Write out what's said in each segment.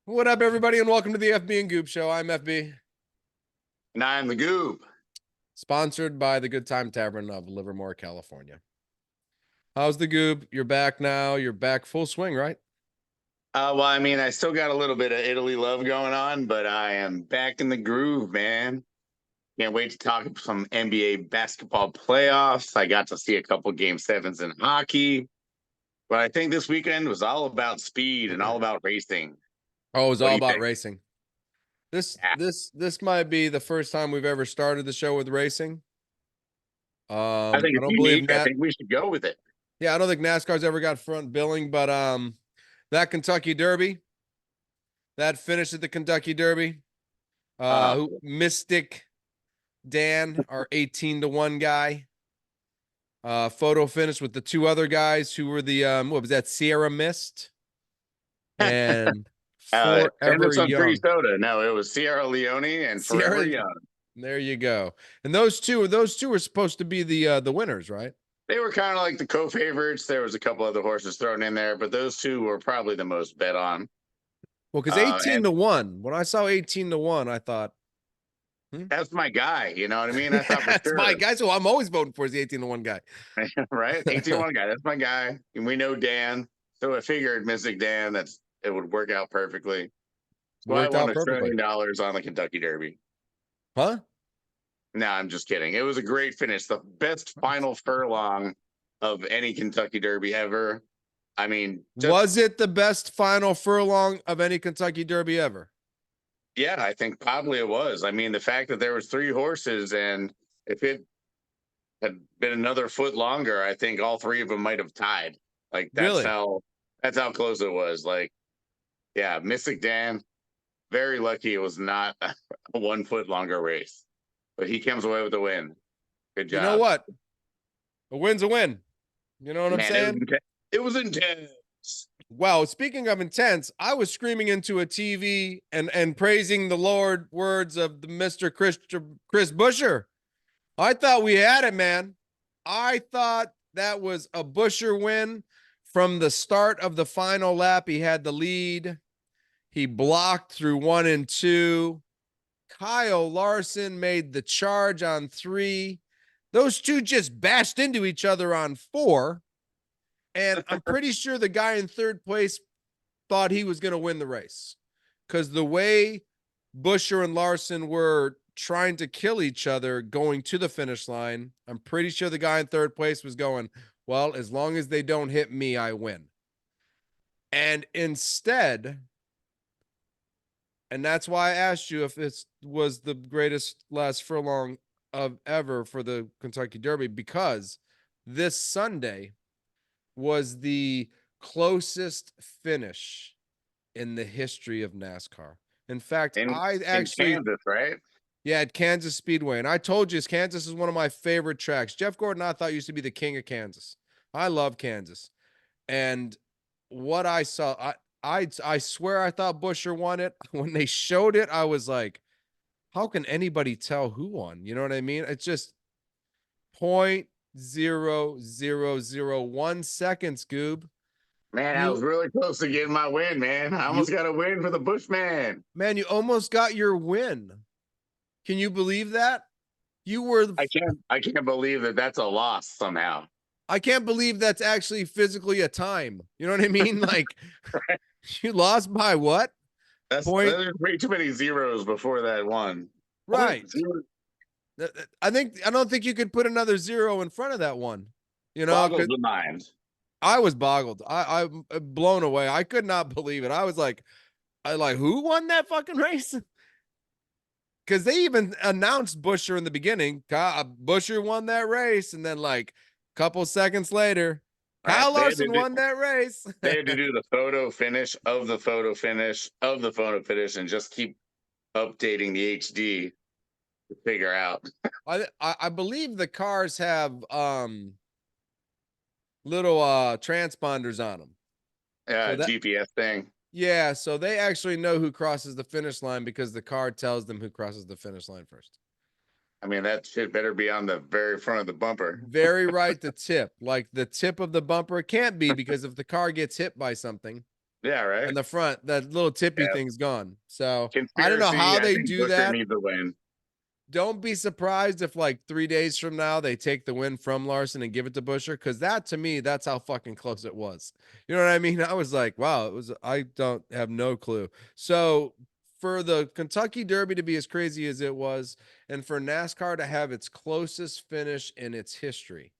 What up, everybody, and welcome to the FB and Goob Show. I'm FB, And I'm the Goob. sponsored by the Good Time Tavern of Livermore, California. How's the Goob? You're back now. You're back full swing, right? Well, I mean, I still got a little bit of Italy love going on, but I am back in the groove, man. Can't wait to talk some NBA basketball playoffs. I got to see a couple game sevens in hockey, but I think this weekend was all about speed and all about racing. Oh, it was What do all you about think? racing. This Yeah, this this might be the first time we've ever started the show with racing. I think I it's don't believe unique. I Nat. think we should go with it. Yeah, I don't think NASCAR's ever got front billing, but that Kentucky Derby, that finish at the Kentucky Derby, Uh, who Mystic Dan, our 18-1 guy. Photo finish with the two other guys who were the what was that, Sierra Mist and and Forever it's on Free Young. Soda. No, it was Sierra Leone and Forever Sierra, Young. there you go. And those two were supposed to be the winners, right? They were kind of like the co-favorites. There was a couple other horses thrown in there, but those two were probably the most bet on. Well, because And 18-1, when I saw 18-1, I thought, that's my guy. You know what I mean? I thought for that's my sure, guy. So I'm always voting for is the 18-1 guy. right? 18-1 guy. That's my guy. And we know Dan. So I figured Mystic Dan, it would work out perfectly. So I Worked won out $1 perfectly. trillion on the Kentucky Derby. Huh? No, I'm just kidding. It was a great finish. The best final furlong of any Kentucky Derby ever. I mean, just Was it the best final furlong of any Kentucky Derby ever? yeah, I think probably it was. I mean, the fact that there was three horses, and if it had been another foot longer, I think all three of them might have tied. Like Really? that's how close it was. Like, yeah, Mystic Dan, very lucky it was not a 1 foot longer race, but he comes away with the win. Good You know job, what? A win's a win. You know what I'm man. saying? It was intense. Well, speaking of intense, I was screaming into a TV and praising the Lord words of the Mr. Chris Busher. I thought we had it, man. I thought that was a Busher win from the start of the final lap. He had the lead. He blocked through 1 and 2. Kyle Larson made the charge on 3. Those two just bashed into each other on 4. And I'm pretty sure the guy in third place thought he was going to win the race because the way Busher and Larson were trying to kill each other going to the finish line, I'm pretty sure the guy in third place was going, well, as long as they don't hit me, I win. And instead, and that's why I asked you if it was the greatest last furlong of ever for the Kentucky Derby, because this Sunday was the closest finish in the history of NASCAR. In fact, in I in actually, Kansas, right? yeah, at Kansas Speedway. And I told you, Kansas is one of my favorite tracks. Jeff Gordon, I thought, used to be the king of Kansas. I love Kansas. And what I saw, I swear I thought Busher won it. When they showed it, I was like, how can anybody tell who won? You know what I mean? It's just 0.0001 seconds, Goob. Man, I was You really close to getting my win, man. I you almost got a win for the Bushman. man, you almost got your win. Can you believe that? You were I can't believe that that's a loss somehow. I can't believe that's actually physically a time. You know what I mean? Like you lost by what? Point There's way too many zeros before that one. right. Point zero I don't think you could put another 0 in front of that one. You know, boggles because the mind. I was boggled. I'm blown away. I could not believe it. I was like, who won that fucking race? Because they even announced Busher in the beginning. Busher won that race, and then like a couple seconds later, Right? Kyle Larson won that race. They had to do the photo finish of the photo finish of the photo finish and just keep updating the HD to figure out. I believe the cars have little transponders on them. So that GPS thing. yeah, so they actually know who crosses the finish line because the car tells them who crosses the finish line first. I mean, that shit better be on the very front of the bumper. Very right, the tip. Like the tip of the bumper. It can't be because if the car gets hit by something, Yeah, right. And the front, that little tippy Yeah. thing's gone. So I don't know Conspiracy. how I they think do Busher that. needs a win. Don't be surprised if like 3 days from now they take the win from Larson and give it to Busher, because that to me, that's how fucking close it was. You know what I mean? I was like, wow, it was. I don't have no clue. So for the Kentucky Derby to be as crazy as it was, and for NASCAR to have its closest finish in its history,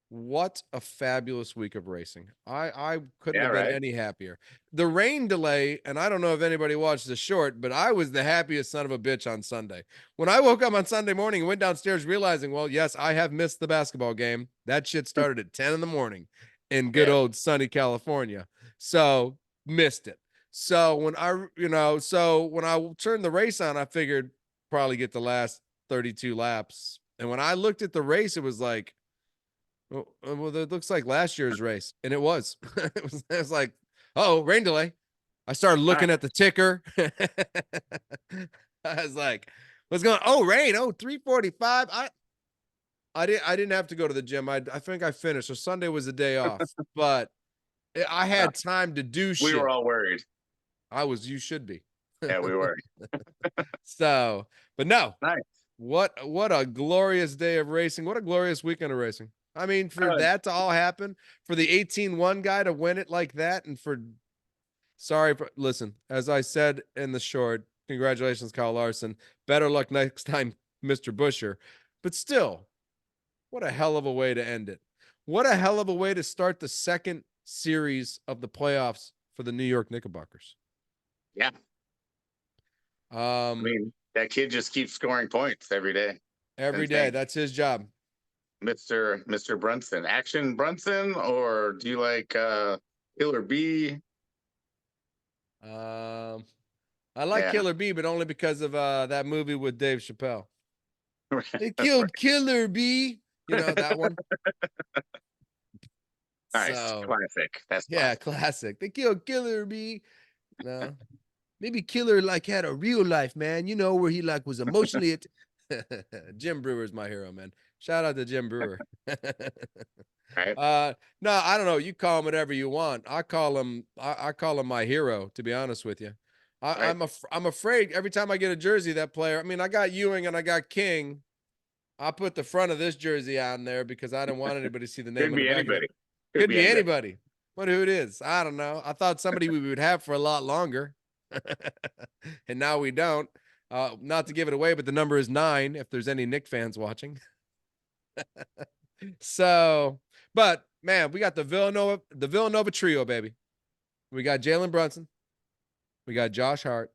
what a fabulous week of racing. I couldn't Yeah, have been right. any happier. The rain delay, and I don't know if anybody watched the short, but I was the happiest son of a bitch on Sunday. When I woke up on Sunday morning and went downstairs realizing, well, yes, I have missed the basketball game. That shit started at 10 in the morning in good Yeah. old sunny California. So, missed it. So, when I turned the race on, I figured probably get the last 32 laps. And when I looked at the race, it was like, well, it looks like last year's race, and it was. It was like, oh, rain delay. I started All right. looking at the ticker. I was like, what's going? Oh, rain. Oh, 3:45. I didn't have to go to the gym. I think I finished. So Sunday was a day off, but I Uh, had time to do we were shit. all worried. You should be. Yeah, we were. So, but no, Nice. what a glorious day of racing. What a glorious weekend of racing. I mean, for Uh, that to all happen, for the 18-1 guy to win it like that, and listen, as I said in the short, congratulations, Kyle Larson. Better luck next time, Mr. Busher. But still, what a hell of a way to end it. What a hell of a way to start the second series of the playoffs for the New York Knickerbockers. yeah. I mean, that kid just keeps scoring points every day. Every day, Insane. that's his job. Mr. Brunson. Action Brunson, or do you like Killer B? Um, I like Yeah. Killer B, but only because of that movie with Dave Chappelle. They Right. killed Killer B. You know that one. Nice. So Classic. That's yeah, classic. classic. They killed Killer B. No, maybe Killer like had a real life, man. You know where he like was emotionally. Jim Brewer's my hero, man. Shout out to Jim Brewer. Right. No, I don't know. You call him whatever you want. I call him. I call him my hero. To be honest with you, Right. I'm afraid every time I get a jersey that player. I mean, I got Ewing and I got King. I put the front of this jersey on there because I didn't want anybody to see the name Could on the be back of it. anybody. Could Could be be anybody. anybody. Wonder who it is. I don't know. I thought somebody we would have for a lot longer. And now we don't. Not to give it away, but the number is 9 if there's any Knick fans watching. So, but man, we got the Villanova trio, baby. We got Jalen Brunson, we got Josh Hart,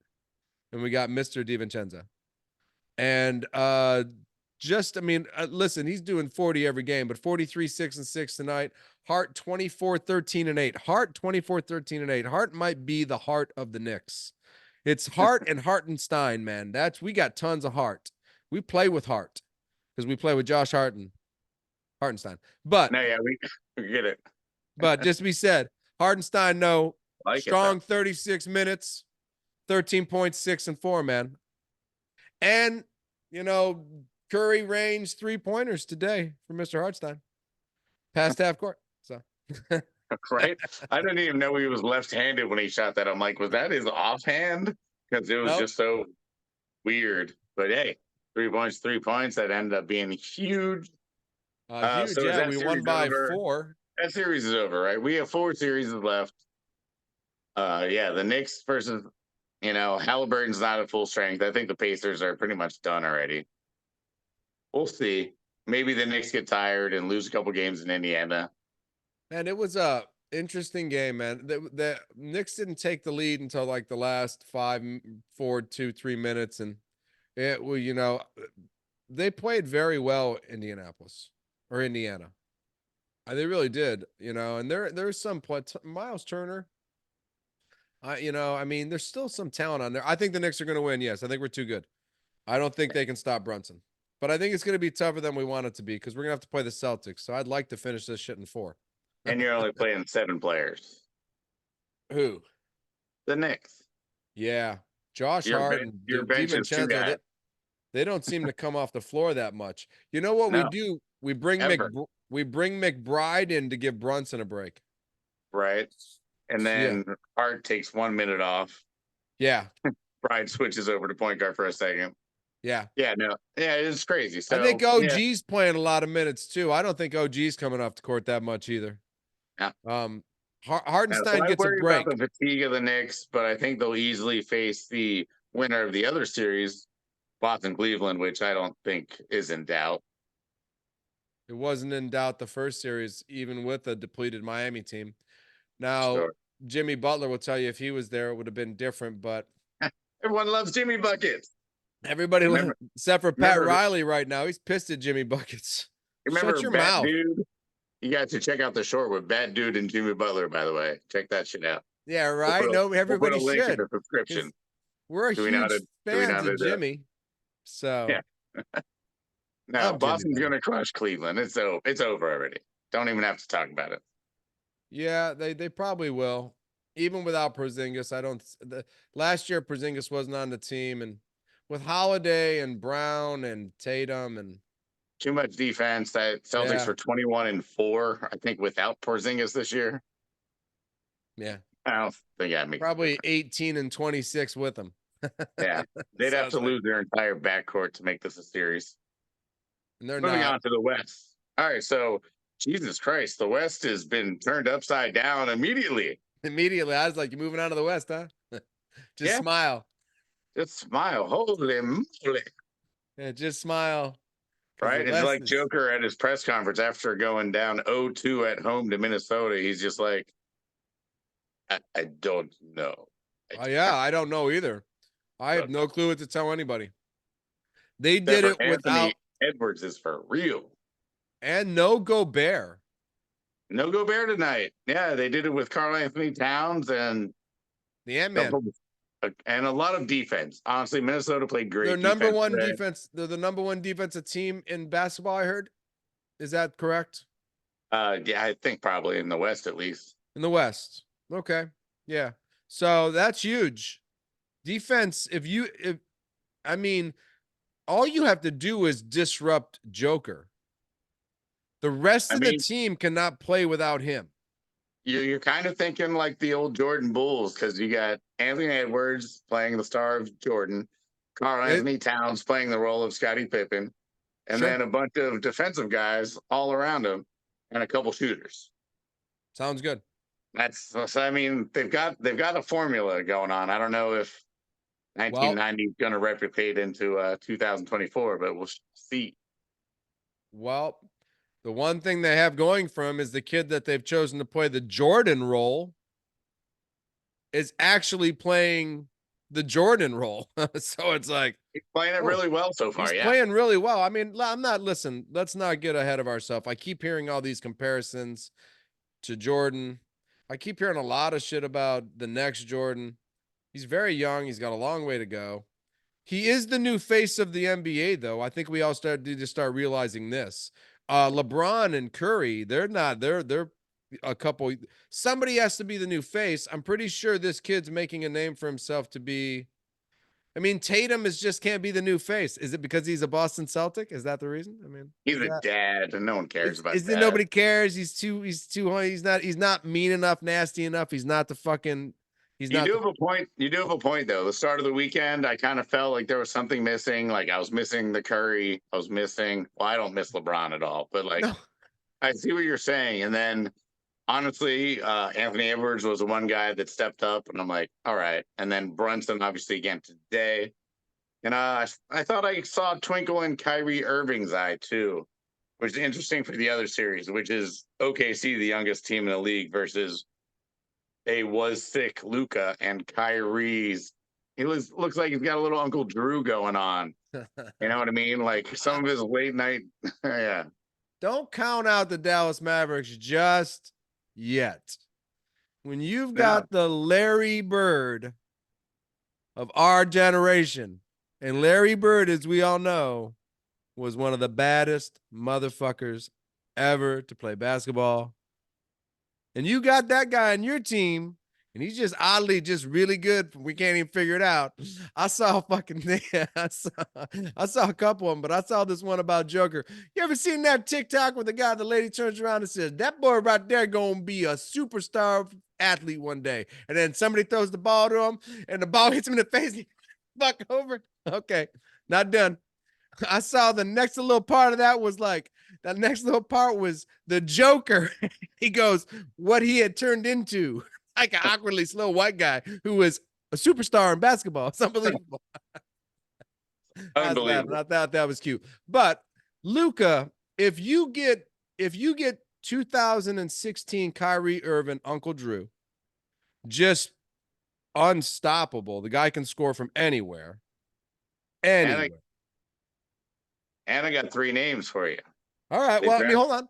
and we got Mr. DiVincenzo. And just I mean, listen, he's doing 40 every game, but 43, 6 and 6 tonight. Hart 24, 13 and 8. Hart 24, 13 and 8. Hart might be the heart of the Knicks. It's Hart and Hartenstein, man. We got tons of Hart. We play with Hart because we play with Josh Hart and Hartenstein. No, yeah, we get it. But just to be said, Hardenstein, no, Like it though. strong 36 minutes, 13.6 and 4, man. And, Curry range 3-pointers today for Mr. Hartenstein. Past half court. So, Right. I didn't even know he was left-handed when he shot that. I'm like, was that his offhand? Because it was nope. just so weird. But hey, 3 points, 3 points. That ended up being huge. Huge. So is Yeah, that we won series by over? 4. That series is over, right? We have 4 series left. Yeah, the Knicks versus, Halliburton's not at full strength. I think the Pacers are pretty much done already. We'll see. Maybe the Knicks get tired and lose a couple games in Indiana. And it was a interesting game, man. The Knicks didn't take the lead until like the last 4, 2, 3 minutes. And it well, they played very well, Indiana. They really did, and there's some Miles Turner. I mean, there's still some talent on there. I think the Knicks are going to win. Yes, I think we're too good. I don't think they can stop Brunson, but I think it's going to be tougher than we want it to be because we're going to have to play the Celtics. So I'd like to finish this shit in 4. And you're only playing 7 players. Who? The Knicks. Yeah, Josh Hart and Your bench is 2 DiVincenzo. guys. They don't seem to come off the floor that much. You know what we No, do? We bring ever. McBride in to give Brunson a break. Right. and Yeah. then Hart takes 1 minute off. Yeah. Pride switches over to point guard for a second. Yeah. Yeah, no, yeah, it's crazy. I think So yeah, OG's playing a lot of minutes too. I don't think OG's coming off the court that much either. yeah. Um, So Hartenstein I gets a worry about the break. fatigue of the Knicks, but I think they'll easily face the winner of the other series, Boston Cleveland, which I don't think is in doubt. It wasn't in doubt the first series, even with a depleted Miami team. Now, Sure. Jimmy Butler will tell you if he was there, it would have been different, but Everyone loves Jimmy Buckets. everybody, Remember, except for Pat remember, Riley right now, he's pissed at Jimmy Buckets. Shut remember, your Bat mouth. Dude. You guys should check out the short with Bat Dude and Jimmy Butler. By the way, check that shit out. Yeah, right. No, We'll put everybody a link in should, the description. because we're Do we know how huge to? Do we know how fans to of do it? Jimmy. So Yeah. No, love Jimmy Boston's though. gonna crush Cleveland. It's over already. Don't even have to talk about it. Yeah, they probably will. Even without Porzingis, I don't. Last year Porzingis wasn't on the team, and with Holiday and Brown and Tatum and Too much defense. That Celtics yeah, were 21-4, I think, without Porzingis this year. yeah, I don't think that makes a probably difference. 18 and 26 with them. Yeah, they'd So have it's to like, lose their entire backcourt to make this a series. and they're Moving not on to the West. All right, so Jesus Christ, the West has been turned upside down immediately. immediately. I was like, "You moving out of the West, huh?" Just Yeah, smile. just smile. Holy moly. Yeah, just smile, because the Right? It's West like is. Joker at his press conference after going down 0-2 at home to Minnesota. He's just like, I don't know. Oh yeah, I don't know either. I have Look, no clue what to tell anybody. They except did for it Anthony without Edwards is for real. and no Gobert. No Gobert tonight. Yeah, they did it with Carl Anthony Towns and The Ant Man. couple and a lot of defense. Honestly, Minnesota played They're great number defense one today. defense. They're the number one defensive team in basketball. I heard. Is that correct? Yeah, I think probably in the West at least. In the West. Okay. Yeah. So that's huge. Defense. If I mean, all you have to do is disrupt Joker. The rest I of the mean, team cannot play without him. you're kind of thinking like the old Jordan Bulls because you got Anthony Edwards playing the star of Jordan, Carl It, Anthony Towns playing the role of Scottie Pippen, and sure. then a bunch of defensive guys all around him and a couple shooters. Sounds good. That's so. I mean, they've got a formula going on. I don't know if Well, 1990 is going to replicate into 2024, but we'll see. well, the one thing they have going for him is the kid that they've chosen to play the Jordan role is actually playing the Jordan role. So it's like, He's playing it oh, really well so far. he's Yeah, playing really well. I mean, I'm not, listen, let's not get ahead of ourselves. I keep hearing all these comparisons to Jordan. I keep hearing a lot of shit about the next Jordan. He's very young. He's got a long way to go. He is the new face of the NBA, though. I think we all need to start realizing this. LeBron and Curry, they're not, they're a couple. Somebody has to be the new face. I'm pretty sure this kid's making a name for himself to be. I mean, Tatum is just can't be the new face. Is it because he's a Boston Celtic? Is that the reason? I mean, he's is a that dad, and no one cares about is it that. nobody cares? He's not mean enough, nasty enough. He's not the fucking he's You not do the have a point. You do have a point, though. The start of the weekend, I kind of felt like there was something missing. Like I was missing the Curry. I was missing. Well, I don't miss LeBron at all, but like no. I see what you're saying. And then honestly, Anthony Edwards was the one guy that stepped up, and I'm like, all right. And then Brunson, obviously, again today. And I thought I saw a twinkle in Kyrie Irving's eye too, which is interesting for the other series, which is OKC, the youngest team in the league, versus a was sick Luca and Kyrie's. Looks like he's got a little Uncle Drew going on. You know what I mean? Like some of his late night, yeah. Don't count out the Dallas Mavericks just yet. When you've No, got the Larry Bird of our generation, and Larry Bird, as we all know, was one of the baddest motherfuckers ever to play basketball. And you got that guy on your team, and he's just oddly just really good. We can't even figure it out. I saw a fucking thing. I saw a couple of them, but I saw this one about Joker. You ever seen that TikTok where the lady turns around and says, "That boy right there gonna be a superstar athlete one day. And then somebody throws the ball to him and the ball hits him in the face. And he fuck over. Okay, not done. I saw the next little part of that was like, that next little part was the Joker. He goes, what he had turned into, like an awkwardly slow white guy who was a superstar in basketball. It's unbelievable. I was laughing. I thought that was cute. But Luka, if you get 2016 Kyrie Irving, Uncle Drew, just unstoppable. The guy can score from anywhere. Anywhere. And I got 3 names for you. All right. Well, I mean, hold on.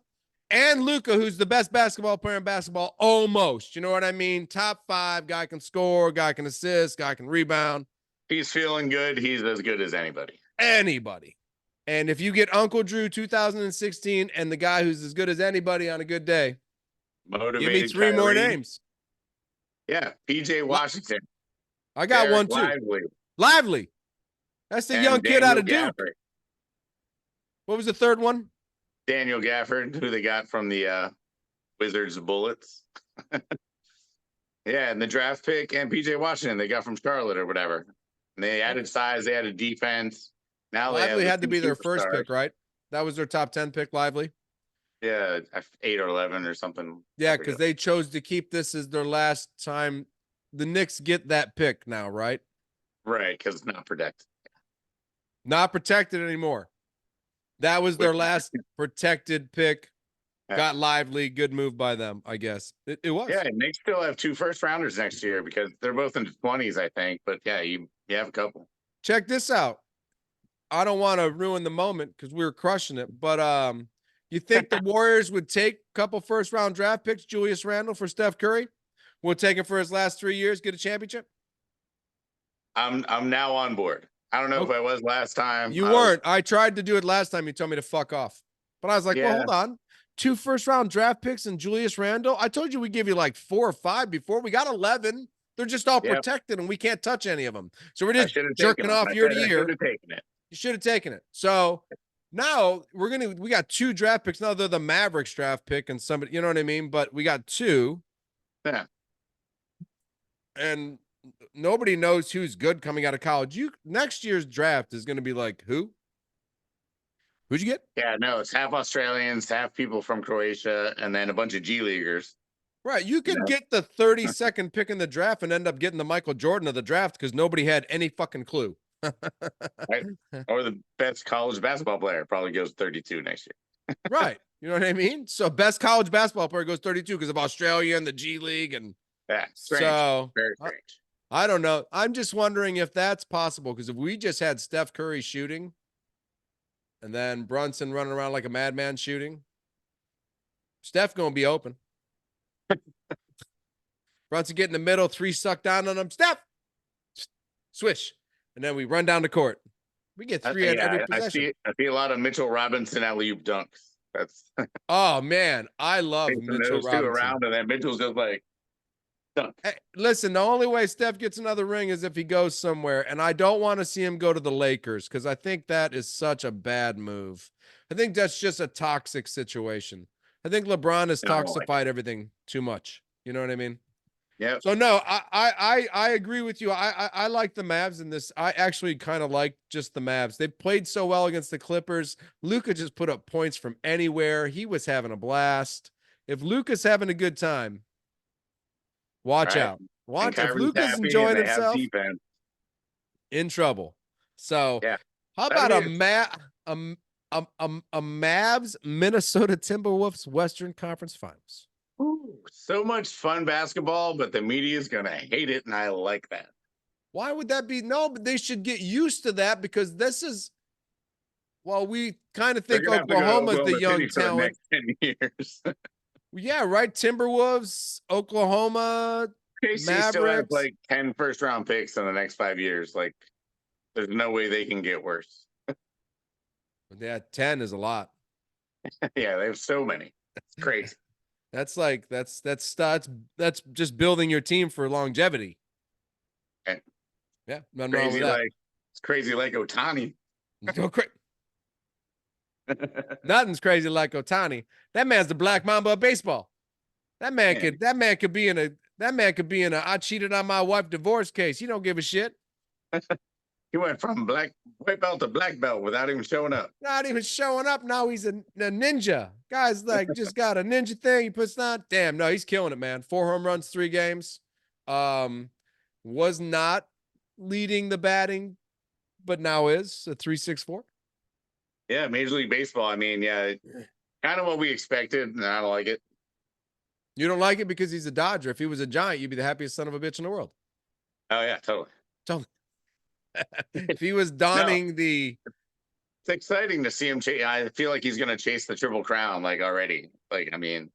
And Luka, who's the best basketball player in basketball, almost. You know what I mean? Top 5, guy can score, guy can assist, guy can rebound. He's feeling good. He's as good as anybody. Anybody. And if you get Uncle Drew 2016 and the guy who's as good as anybody on a good day, motivated, give me 3 more names. Yeah, PJ Washington. I got Derek one too. Lively. That's the young kid out of Duke. Gafford. What was the third one? Daniel Gafford, who they got from the Wizards Bullets. Yeah, and the draft pick and PJ Washington they got from Charlotte or whatever. And they added size, they added defense. Now Lively had to be their first superstars. pick, right? That was their top 10 pick, Lively. Yeah, 8 or 11 or something. Yeah, because they chose to keep this as their last time. The Knicks get that pick now, right? Right, because it's not protected. Not protected anymore. That was their last protected pick. Got Lively. Good move by them, I guess. It was. Yeah, and they still have 2 first-rounders next year because they're both in the 20s, I think. But, yeah, you have a couple. Check this out. I don't want to ruin the moment because we were crushing it. But you think the Warriors would take a couple first-round draft picks, Julius Randle for Steph Curry? We'll take him for his last 3 years, get a championship? I'm now on board. I don't know if I was last time. You weren't. I tried to do it last time. You told me to fuck off. But I was like, well, hold on. 2 first-round draft picks and Julius Randle. I told you we give you like 4 or 5 before. We got 11. They're just all protected, and we can't touch any of them. So we're just jerking off year to year. You should have taken it. So now we got 2 draft picks. Now they're the Mavericks draft pick and somebody, you know what I mean? But we got 2. Yeah. And nobody knows who's good coming out of college. Next year's draft is going to be like, who'd you get? Yeah, no, it's half Australians, half people from Croatia, and then a bunch of G Leaguers. Right. You could get the 32nd pick in the draft and end up getting the Michael Jordan of the draft because nobody had any fucking clue. Right? Or the best college basketball player probably goes 32 next year. Right. You know what I mean? So best college basketball player goes 32 because of Australia and the G League. And strange. So very strange. I don't know. I'm just wondering if that's possible because if we just had Steph Curry shooting and then Brunson running around like a madman shooting, Steph going to be open. Brunson get in the middle, 3 suck down on him. Steph, swish. And then we run down the court. We get 3 at every possession. I see a lot of Mitchell Robinson alley-oop dunks. That's oh man, I love Mitchell Robinson. 2 around, and then Mitchell's just like dunk. Hey, listen, the only way Steph gets another ring is if he goes somewhere, and I don't want to see him go to the Lakers because I think that is such a bad move. I think that's just a toxic situation. I think LeBron has toxified everything too much. You know what I mean? Yeah. So no, I agree with you. I like the Mavs in this. I actually kind of like just the Mavs. They played so well against the Clippers. Luka just put up points from anywhere. He was having a blast. If Luka's having a good time, watch out. Watch if Luka's enjoying himself. In trouble. So how about a Mavs Minnesota Timberwolves Western Conference Finals? Ooh, so much fun basketball, but the media is gonna hate it, and I like that. Why would that be? No, but they should get used to that because this is. Well, we kind of think Oklahoma's the young talent. The next 10 years. Yeah, right. Timberwolves, Oklahoma, Mavericks. Still have like 10 first-round picks in the next 5 years. Like, there's no way they can get worse. Yeah, 10 is a lot. Yeah, they have so many. It's crazy. That's just building your team for longevity. Okay. Yeah, nothing wrong with that. It's crazy like Ohtani. Nothing's crazy like Ohtani. That man's the Black Mamba of baseball. That man could be in That man could be in a I cheated on my wife divorce case. He don't give a shit. He went from white belt to black belt without even showing up. Not even showing up. Now he's a ninja. Guy's like just got a ninja thing. He puts on. Damn, no, he's killing it, man. 4 home runs, 3 games. Was not leading the batting, but now is a 3.64. Yeah, Major League Baseball. I mean, yeah, kind of what we expected, and I don't like it. You don't like it because he's a Dodger. If he was a Giant, you'd be the happiest son of a bitch in the world. Oh yeah, totally. Totally. If he was No, donning the it's exciting to see him. I feel like he's going to chase the Triple Crown like already. Like, I mean,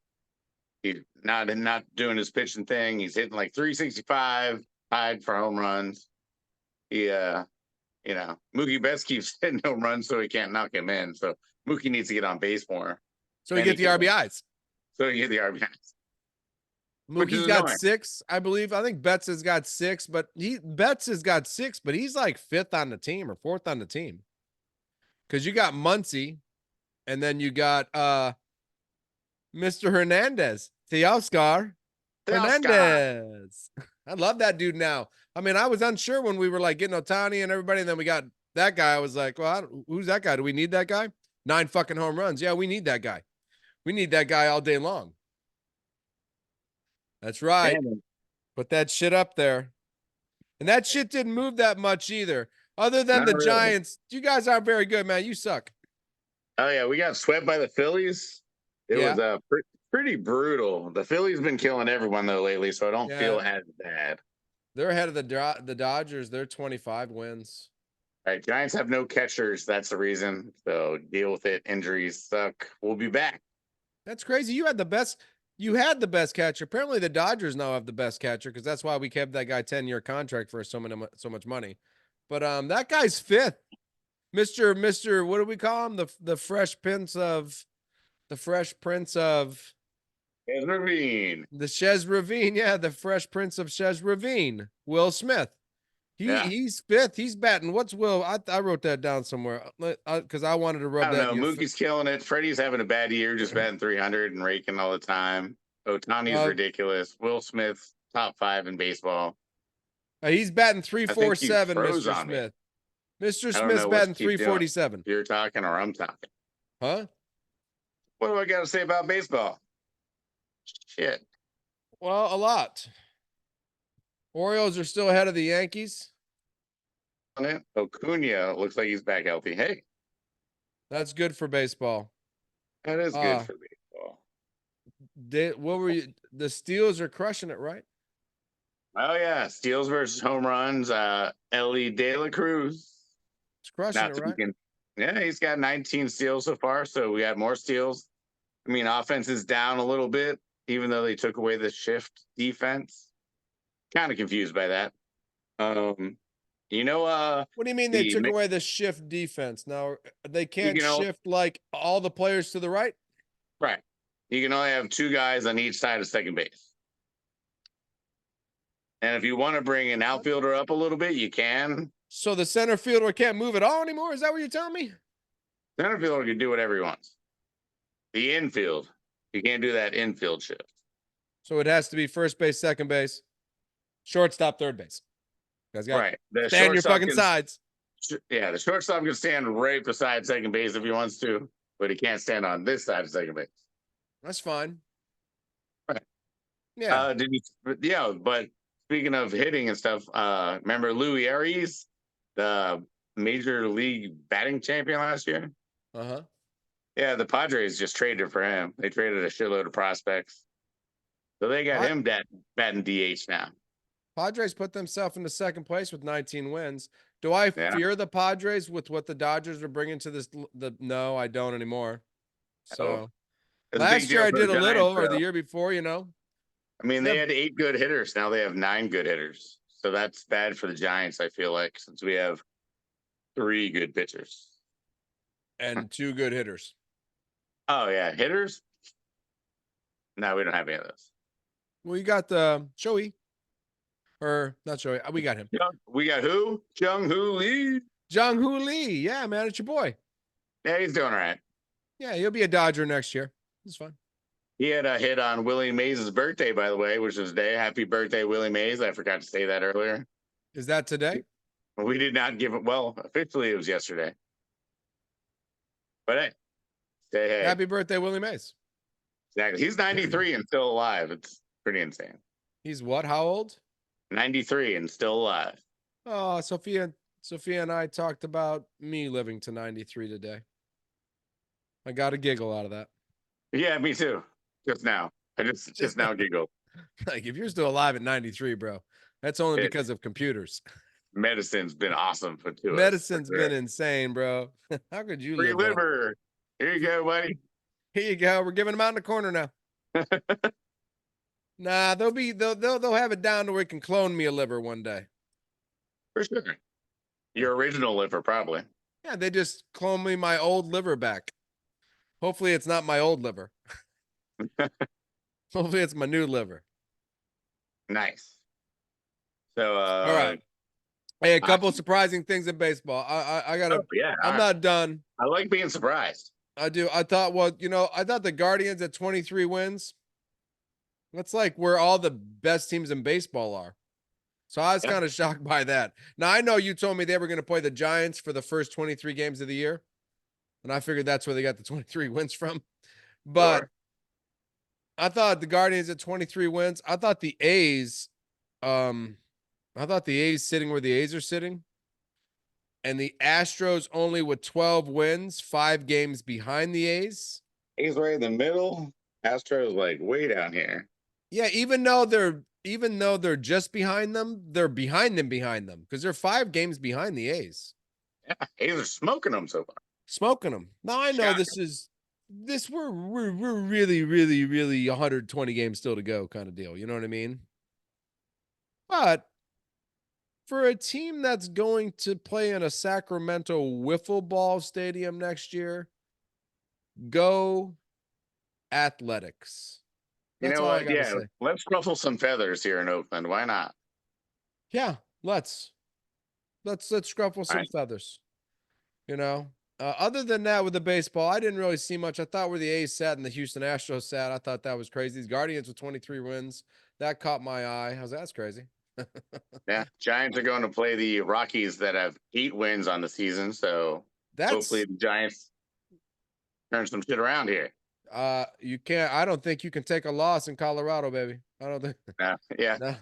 he's not doing his pitching thing. He's hitting like 365, tied for home runs. He, Mookie Betts keeps hitting home runs, so he can't knock him in. So Mookie needs to get on base more. so he get the RBIs. So he get the RBIs. Which is Mookie's got annoying. 6, I believe. I think Betts has got 6, but Betts has got 6, but he's like 5th on the team or 4th on the team. Because you got Muncy, and then you got Mr. Hernandez, Teoscar Hernandez. I love that dude now. I mean, I was unsure when we were like getting Ohtani and everybody, and then we got that guy. I was like, well, who's that guy? Do we need that guy? 9 fucking home runs. Yeah, we need that guy. We need that guy all day long. That's right. Man, Put that shit up there. And that shit didn't move that much either. Other than not the really. Giants, you guys aren't very good, man. You suck. Oh yeah, we got swept by the Phillies. It Yeah. was pretty brutal. The Phillies been killing everyone though lately, so I don't feel as bad. They're ahead of the Dodgers. They're 25 wins. All right, Giants have no catchers. That's the reason. So deal with it. Injuries suck. We'll be back. That's crazy. You had the best catcher. Apparently the Dodgers now have the best catcher because that's why we kept that guy 10-year contract for so much money. But that guy's 5th. Mr. What do we call him? The Fresh Prince of Yes, Ravine. the Chez Ravine. Yeah, the Fresh Prince of Chez Ravine. Will Smith. He's 5th. He's batting. What's Will? I wrote that down somewhere because I wanted to I rub don't that. know. Mookie's killing it. Freddie's having a bad year, just batting 300 and raking all the time. Otani's ridiculous. Will Smith, top 5 in baseball. He's batting I think he 347, froze Mr. on me. Smith. Mr. I don't Smith's know what batting to keep doing. 347. You're talking or I'm talking. Huh? What do I got to say about baseball? Shit. Well, a lot. Orioles are still ahead of the Yankees. Acuna looks like he's back healthy. Hey, That's good for baseball. that is good for baseball. What were you? The Steelers are crushing it, right? Oh yeah, steals versus home runs. Ellie De La Cruz. It's crushing it, right? Yeah, he's got 19 steals so far, so we got more steals. I mean, offense is down a little bit, even though they took away the shift defense. Kind of confused by that. What do you mean they took away the shift defense? Now they can't shift like all the players to the right? Right. You can only have 2 guys on each side of second base. And if you want to bring an outfielder up a little bit, you can. So the center fielder can't move at all anymore? Is that what you're telling me? Center fielder can do whatever he wants. The infield, you can't do that infield shift. So it has to be first base, second base, shortstop, third base. You guys got The stand your fucking sides. Yeah, the shortstop can stand right beside second base if he wants to, but he can't stand on this side of second base. That's fine. Right. Yeah. But speaking of hitting and stuff, remember Louis Aries, the Major League batting champion last year? Uh-huh. Yeah, the Padres just traded for him. They traded a shitload of prospects. So they got him batting DH now. Padres put themselves into second place with 19 wins. Do I fear the Padres with what the Dodgers are bringing to this? No, I don't anymore. So last year I did a little, or the year before, I mean, they had 8 good hitters. Now they have 9 good hitters. So that's bad for the Giants, I feel like, since we have 3 good pitchers. And 2 good hitters. Oh, yeah. Hitters? No, we don't have any of those. Well, you got the Shohei. Or not Shohei. We got him. We got who? Jung-Hoo Lee. Jung-Hoo Lee. Yeah, man, it's your boy. Yeah, he's doing all right. Yeah, he'll be a Dodger next year. It's fine. He had a hit on Willie Mays' birthday, by the way, which was today. Happy birthday, Willie Mays. I forgot to say that earlier. Is that today? We did not give it. Well, officially it was yesterday. But hey, say hey. Happy birthday, Willie Mays. Exactly. He's 93 and still alive. It's pretty insane. He's what? How old? 93 and still alive. Oh, Sophia and I talked about me living to 93 today. I got a giggle out of that. Yeah, me too. Just now. I just now giggled. Like, if you're still alive at 93, bro, that's only because of computers. Medicine's been awesome for two. Medicine's been insane, bro. How could you Free live liver. Here you go, buddy. Here you go. We're giving them out in the corner now. Nah, they'll have it down to where it can clone me a liver one day. For sure. Your original liver, probably. Yeah, they just clone me my old liver back. Hopefully it's not my old liver. Hopefully it's my new liver. Nice. So all right. Hey, a couple of surprising things in baseball. I gotta I'm not done. I like being surprised. I do. I thought, well, I thought the Guardians at 23 wins. That's like where all the best teams in baseball are. So I was kind of shocked by that. Now, I know you told me they were going to play the Giants for the first 23 games of the year. And I figured that's where they got the 23 wins from. But I thought the Guardians at 23 wins. I thought the A's sitting where the A's are sitting. And the Astros only with 12 wins, 5 games behind the A's. A's right in the middle. Astros like way down here. Yeah, even though they're just behind them, they're behind them because they're 5 games behind the A's. Yeah, A's are smoking them so far. Smoking them. Now I know we're really, really, really 120 games still to go kind of deal. You know what I mean? But for a team that's going to play in a Sacramento wiffle ball stadium next year, go Athletics. That's all I gotta say. Let's ruffle some feathers here in Oakland. Why not? Yeah, let's scruffle some feathers. Other than that, with the baseball, I didn't really see much. I thought where the A's sat and the Houston Astros sat, I thought that was crazy. These Guardians with 23 wins, that caught my eye. That's crazy. Yeah, Giants are going to play the Rockies that have 8 wins on the season, so hopefully the Giants turn some shit around here. You can't. I don't think you can take a loss in Colorado, baby. I don't think. Nah, yeah. Nah.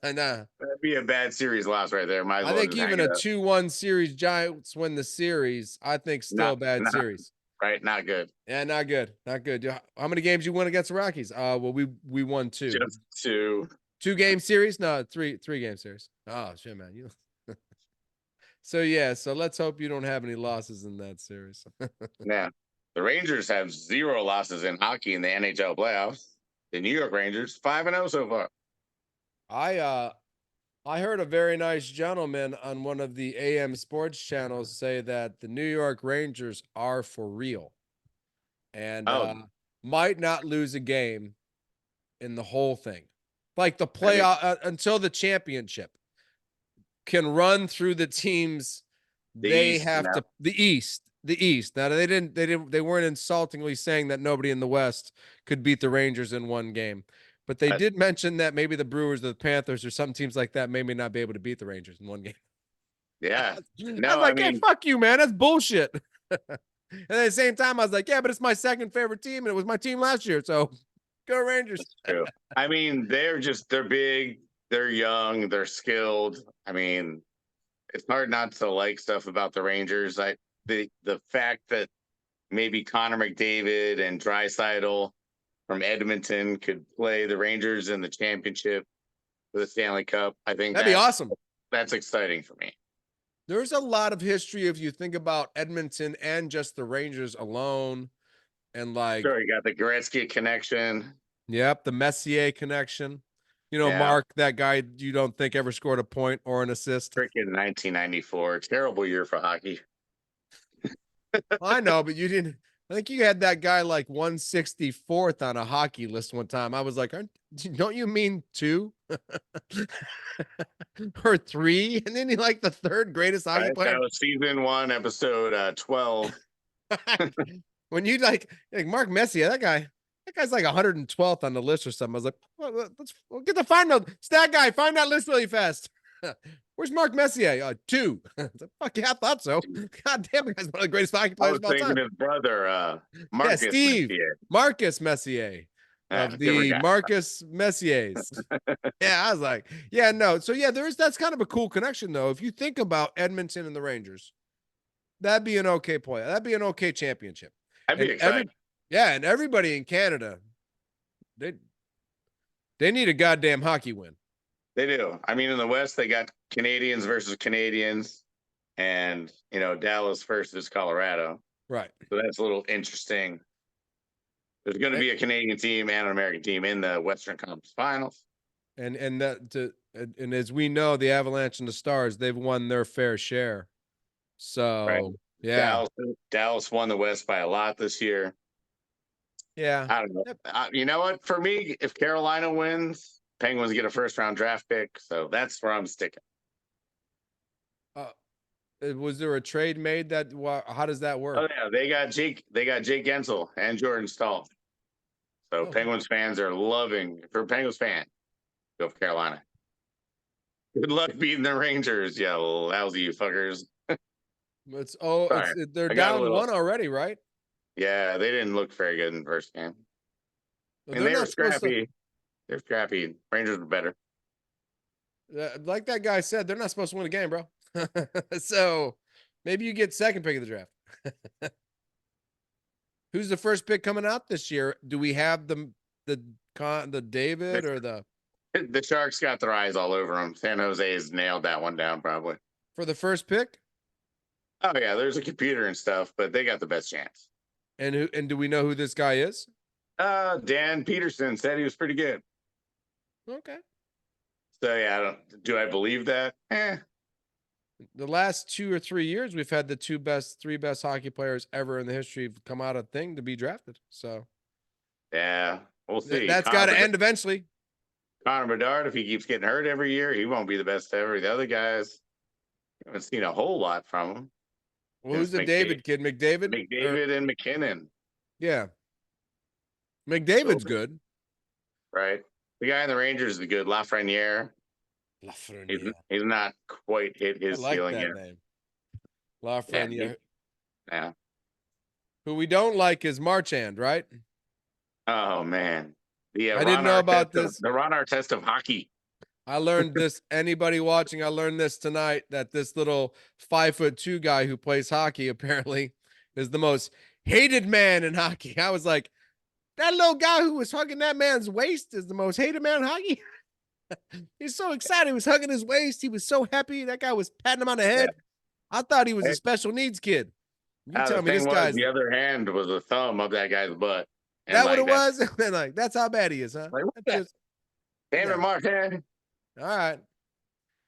That'd be a bad series loss right there. I think even a 2-1 series, Giants win the series. I think still a bad series. Right, not good. Yeah, not good. Not good. How many games you won against the Rockies? Well, we won 2. Just 2. 2-game series? No, 3-game series. Oh shit, man. So let's hope you don't have any losses in that series. Yeah. The Rangers have 0 losses in hockey in the NHL playoffs. The New York Rangers 5-0 so far. I heard a very nice gentleman on one of the AM sports channels say that the New York Rangers are for real and might not lose a game in the whole thing. Like the playoff until the championship can run through the teams. The East. Now they weren't insultingly saying that nobody in the West could beat the Rangers in one game. But they did mention that maybe the Brewers or the Panthers or some teams like that may not be able to beat the Rangers in one game. Yeah. No, I was like, hey, fuck you, man. That's bullshit. And at the same time, I was like, yeah, but it's my second favorite team, and it was my team last year. So go Rangers. That's true. I mean, they're big, they're young, they're skilled. I mean, it's hard not to like stuff about the Rangers. The fact that maybe Connor McDavid and Draisaitl from Edmonton could play the Rangers in the championship for the Stanley Cup. I think that'd be awesome. That's exciting for me. There's a lot of history if you think about Edmonton and just the Rangers alone. And sure, you got the Gretzky connection. Yep, the Messier connection. Mark, that guy you don't think ever scored a point or an assist. Freaking 1994. Terrible year for hockey. I know, but you didn't. I think you had that guy like 164th on a hockey list one time. I was like, don't you mean 2 or 3? And then he like the 3rd greatest hockey player. That was season 1, episode 12. When you like Mark Messier, that guy, That guy's like 112th on the list or something. I was like, we'll get the find out. Stat guy, find that list really fast. Where's Mark Messier? 2. Fuck yeah, I thought so. God damn, the guy's one of the greatest hockey I players was of all thinking time. his brother, Yeah, Marcus Steve. Messier. Marcus Messier of Different the guy. Marcus Messiers. Yeah, I was like, yeah, no. So yeah, that's kind of a cool connection though. If you think about Edmonton and the Rangers, that'd be an okay play. That'd be an okay championship. I'd be And excited. and everybody in Canada, they they need a goddamn hockey win. They do. I mean, in the West, they got Canadians versus Canadians, and Dallas versus Colorado. Right. So that's a little interesting. There's going to be a Canadian team and an American team in the Western Conference Finals. And as we know, the Avalanche and the Stars, they've won their fair share. So Right. yeah, Dallas won the West by a lot this year. yeah. I don't know. You know what? For me, if Carolina wins, Penguins get a first-round draft pick. So that's where I'm sticking. Was there a trade made that? How does that work? Oh yeah, they got Jake Gensel and Jordan Stahl. So Penguins fans are loving. If you're a Penguins fan, go for Carolina. Good luck beating the Rangers, you lousy fuckers. They're down 1 already, right? Yeah, they didn't look very good in the first game. And they were scrappy. They're scrappy. Rangers were better. Like that guy said, they're not supposed to win a game, bro. So maybe you get second pick of the draft. Who's the first pick coming out this year? Do we have the David or the Sharks got their eyes all over them. San Jose has nailed that one down probably. For the first pick? Oh yeah, there's a computer and stuff, but they got the best chance. And do we know who this guy is? Dan Peterson said he was pretty good. Okay. So yeah, do I believe that? The last 2 or 3 years, we've had the three best hockey players ever in the history of come out of thing to be drafted. So yeah, we'll see. That's got to end eventually. Connor Bedard, if he keeps getting hurt every year, he won't be the best ever. The other guys, I haven't seen a whole lot from them. Well, who's the David kid? McDavid? McDavid and McKinnon. Yeah. McDavid's good. Right. The guy in the Rangers is good. Lafreniere. He's not quite hit his ceiling yet. Name. Lafreniere. Yeah. Who we don't like is Marchand, right? Oh man. I didn't know about this. The Ron Artest of hockey. I learned this. Anybody watching, I learned this tonight, that this little 5'2" guy who plays hockey apparently is the most hated man in hockey. I was like, that little guy who was hugging that man's waist is the most hated man in hockey. He's so excited. He was hugging his waist. He was so happy. That guy was patting him on the head. Yeah. I thought he was a special needs kid. You tell me this guy's the other hand was the thumb of that guy's butt. And that what it was? Like, that's how bad he is, huh? Like, damn it, Martin. All right.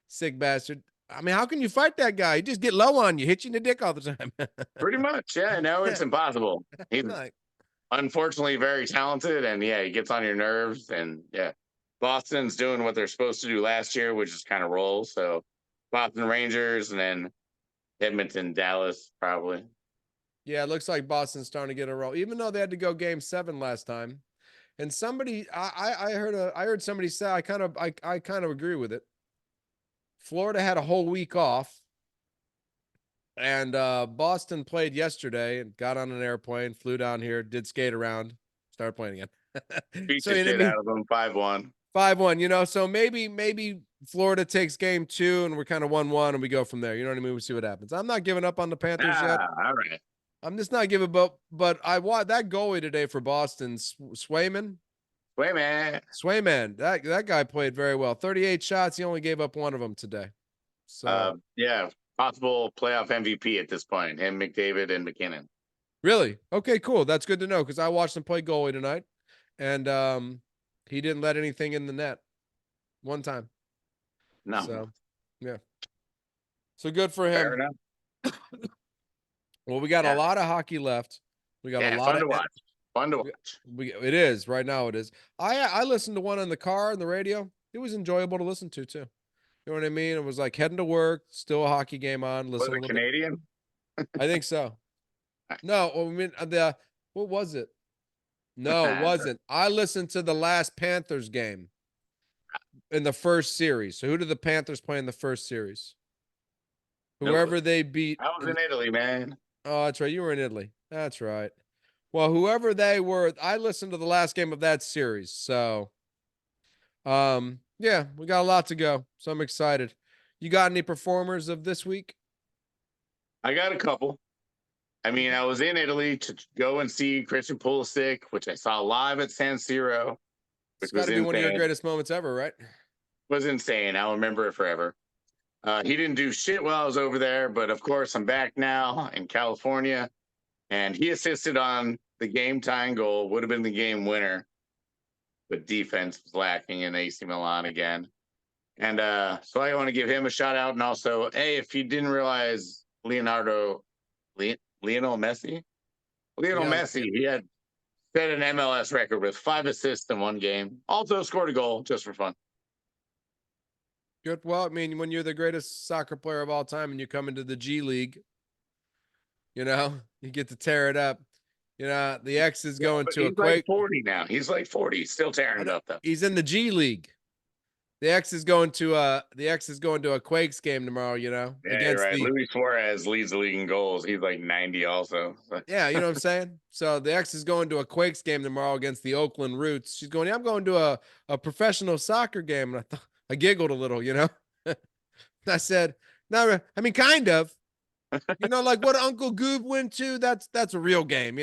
Sick bastard. I mean, how can you fight that guy? He just get low on you, hit you in the dick all the time. Pretty much, yeah. No, it's impossible. He's unfortunately very talented, and yeah, he gets on your nerves. And yeah, Boston's doing what they're supposed to do last year, which is kind of roll. So Boston Rangers, and then Edmonton, Dallas, probably. Yeah, it looks like Boston's starting to get a roll, even though they had to go Game 7 last time. And somebody, I heard somebody say, I kind of agree with it. Florida had a whole week off, and Boston played yesterday and got on an airplane, flew down here, did skate around, started playing again. Beat the shit out of them, 5-1. 5-1, so maybe Florida takes Game 2 and we're kind of 1-1 and we go from there. You know what I mean? We see what happens. I'm not giving up on the Panthers yet. All right. I'm just not giving up, but I want that goalie today for Boston, Swayman. That guy played very well. 38 shots. He only gave up one of them today. So yeah, possible playoff MVP at this point. Him, McDavid, and McKinnon. Really? Okay, cool. That's good to know because I watched him play goalie tonight, and he didn't let anything in the net one time. No. So yeah. So good for him. Fair enough. Well, we got a lot of hockey left. We got a lot fun to watch. Fun to watch. It is right now. It is. I listened to one on the car on the radio. It was enjoyable to listen to too. You know what I mean? It was like heading to work, still a hockey game on. Listen. Was it Canadian? I think so. No, I mean what was it? No, it wasn't. I listened to the last Panthers game in the first series. So who did the Panthers play in the first series? Nope. Whoever they beat. I was in Italy, man. Oh, that's right. You were in Italy. That's right. Well, whoever they were, I listened to the last game of that series. So, yeah, we got a lot to go. So I'm excited. You got any performers of this week? I got a couple. I mean, I was in Italy to go and see Christian Pulisic, which I saw live at San Siro, It's which got was to be one of your insane. greatest moments ever, right? Was insane. I'll remember it forever. He didn't do shit while I was over there, but of course, I'm back now in California, and he assisted on the game tying goal. Would have been the game winner, but defense was lacking in AC Milan again. And so I want to give him a shout out, and also, hey, if you didn't realize Lionel Messi, Lionel Yeah. Messi, he had set an MLS record with 5 assists in one game. Also scored a goal just for fun. Good. Well, I mean, when you're the greatest soccer player of all time and you come into the G League, you get to tear it up. The X is Yeah, going but to a he's like Quake. 40 now. He's like 40. Still tearing it up though. He's in the G League. The X is going to a Quakes game tomorrow, Yeah, you're against right. the Luis Suarez leads the league in goals. He's like 90 also. Yeah, you know what I'm saying? So the X is going to a Quakes game tomorrow against the Oakland Roots. She's going, yeah, I'm going to a professional soccer game. And I giggled a little. I said, no, I mean, kind of. Like what Uncle Goob went to, that's a real game,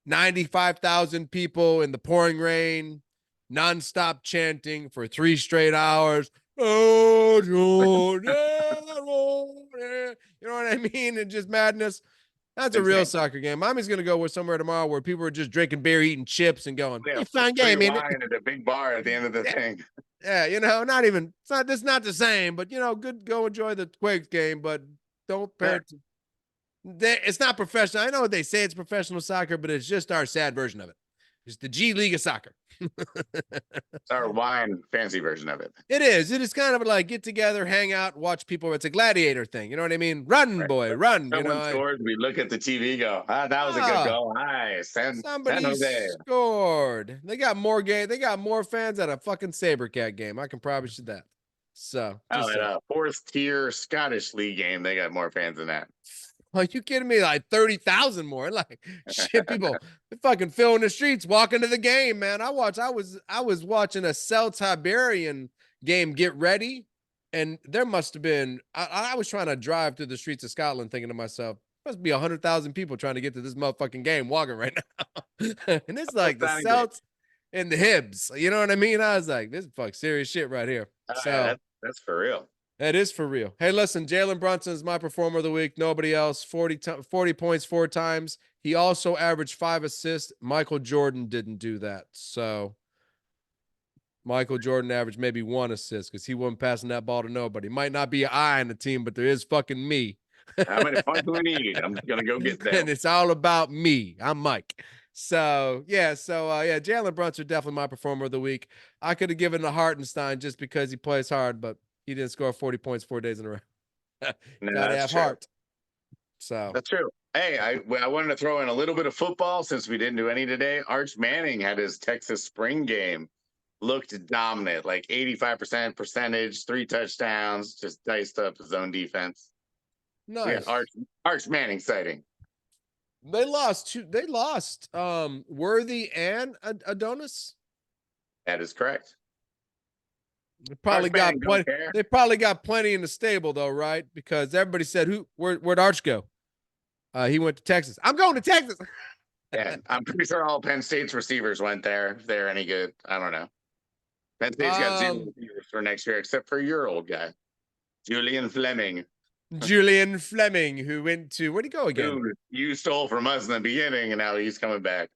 95,000 people in the pouring rain, nonstop chanting for 3 straight hours. Oh, you know what I mean? And just madness. That's a real Insane. soccer game. Mommy's gonna go with somewhere tomorrow where people are just drinking beer, eating chips, and going, Yeah, "Hey, fun free game, ain't it?" wine at a big bar at the end of the Yeah, thing. yeah. Not even. It's not the same, but good. Go enjoy the Quakes game, but don't pair Yeah. it. It's not professional. I know they say it's professional soccer, but it's just our sad version of it. It's the G League of soccer. It's our wine fancy version of it. It is. It is kind of like get together, hang out, watch people. It's a gladiator thing. You know what I mean? Run, Right. boy, run. Someone scores, we look at the TV, go, that was a good Ah, goal. Nice. San somebody Jose. scored. They got more fans at a fucking Sabercat game. I can promise you that. So Oh, just at say, a 4th tier Scottish league game, they got more fans than that. are you kidding me? Like 30,000 more. Like shit, people fucking filling the streets, walking to the game, man. I was watching a Celt Iberian game get ready, and there must have been I was trying to drive through the streets of Scotland thinking to myself, must be 100,000 people trying to get to this motherfucking game walking right now. And it's That's like the sounding good. Celts and the Hibs. You know what I mean? I was like, this is fuck serious shit right here. Oh, yeah, So that's for real. that is for real. Hey, listen, Jalen Brunson is my performer of the week. Nobody else. 40 points 4 times. He also averaged 5 assists. Michael Jordan didn't do that. So Michael Jordan averaged maybe 1 assist because he wasn't passing that ball to nobody. Might not be an I in the team, but there is fucking me. How many points do we need? I'm gonna go get them. And it's all about me. I'm Mike. So yeah, Jalen Brunson definitely my performer of the week. I could have given to Hartenstein just because he plays hard, but he didn't score 40 points 4 days in a row. No, Gotta that's have true. heart. So That's true. Hey, I wanted to throw in a little bit of football since we didn't do any today. Arch Manning had his Texas spring game. Looked dominant, like 85% percentage, 3 touchdowns, just diced up his own defense. Yeah, nice. Arch Manning sighting. They lost Worthy and Adonis. That is correct. They probably Arch got Manning don't plenty. care. They probably got plenty in the stable though, right? Because everybody said, where'd Arch go? He went to Texas. I'm going to Texas. Yeah, I'm pretty sure all Penn State's receivers went there. If they're any good, I don't know. Penn State's got 0 receivers for next year, except for your old guy, Julian Fleming. Julian Fleming, who went to where'd he go again? Who you stole from us in the beginning, and now he's coming back.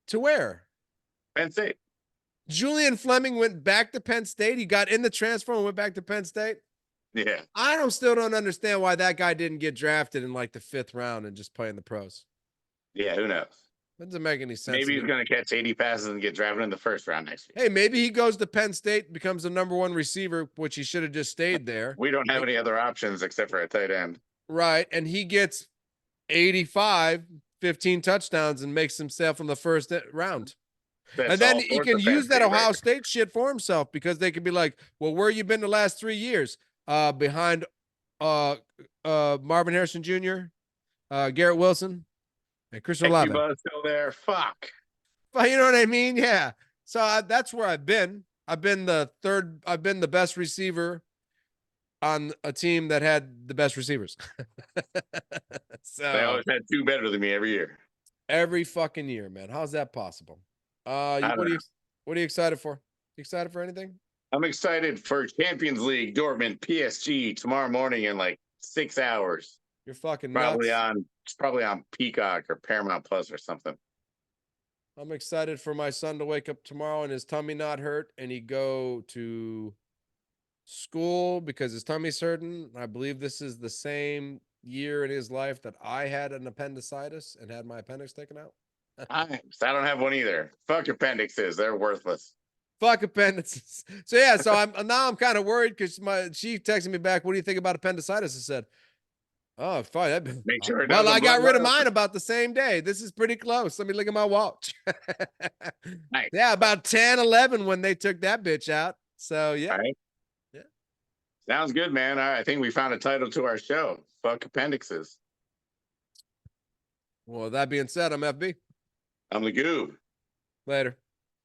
To where? Penn State. Julian Fleming went back to Penn State. He got in the transfer and went back to Penn State. Yeah. I still don't understand why that guy didn't get drafted in like the 5th round and just play in the pros. Yeah, who knows? That doesn't make any sense. Maybe he's going to catch 80 passes and get drafted in the 1st round next year. Hey, maybe he goes to Penn State, becomes the number 1 receiver, which he should have just stayed there. We don't have any other options except for a tight end. Right. And he gets 85, 15 touchdowns and makes himself in the first round. That's And then all he sorts can of use that fantasy Ohio records. State shit for himself because they could be like, well, where you been the last 3 years? Behind Marvin Harrison Jr., Garrett Wilson, and Christian Thank you, Olave. Buzz, still there. Fuck. But you know what I mean? Yeah. So that's where I've been. I've been the best receiver on a team that had the best receivers. They So always had two better than me every year. every fucking year, man. How's that possible? I don't know. What are you excited for? You excited for anything? I'm excited for Champions League, Dortmund, PSG tomorrow morning in like 6 hours. You're fucking Probably nuts. it's probably on Peacock or Paramount Plus or something. I'm excited for my son to wake up tomorrow and his tummy not hurt and he go to school because his tummy's hurting. I believe this is the same year in his life that I had an appendicitis and had my appendix taken out. I don't have one either. Fuck appendixes. They're worthless. Fuck appendicitis. So yeah, so I'm kind of worried because she texted me back. What do you think about appendicitis? I said, oh, fine. Make sure it Well, doesn't I got blood rid of out. mine about the same day. This is pretty close. Let me look at my watch. Nice. Yeah, about 10, 11 when they took that bitch out. So yeah. All right. Yeah. Sounds good, man. I think we found a title to our show. Fuck appendixes. Well, that being said, I'm FB. I'm the Goob. Later.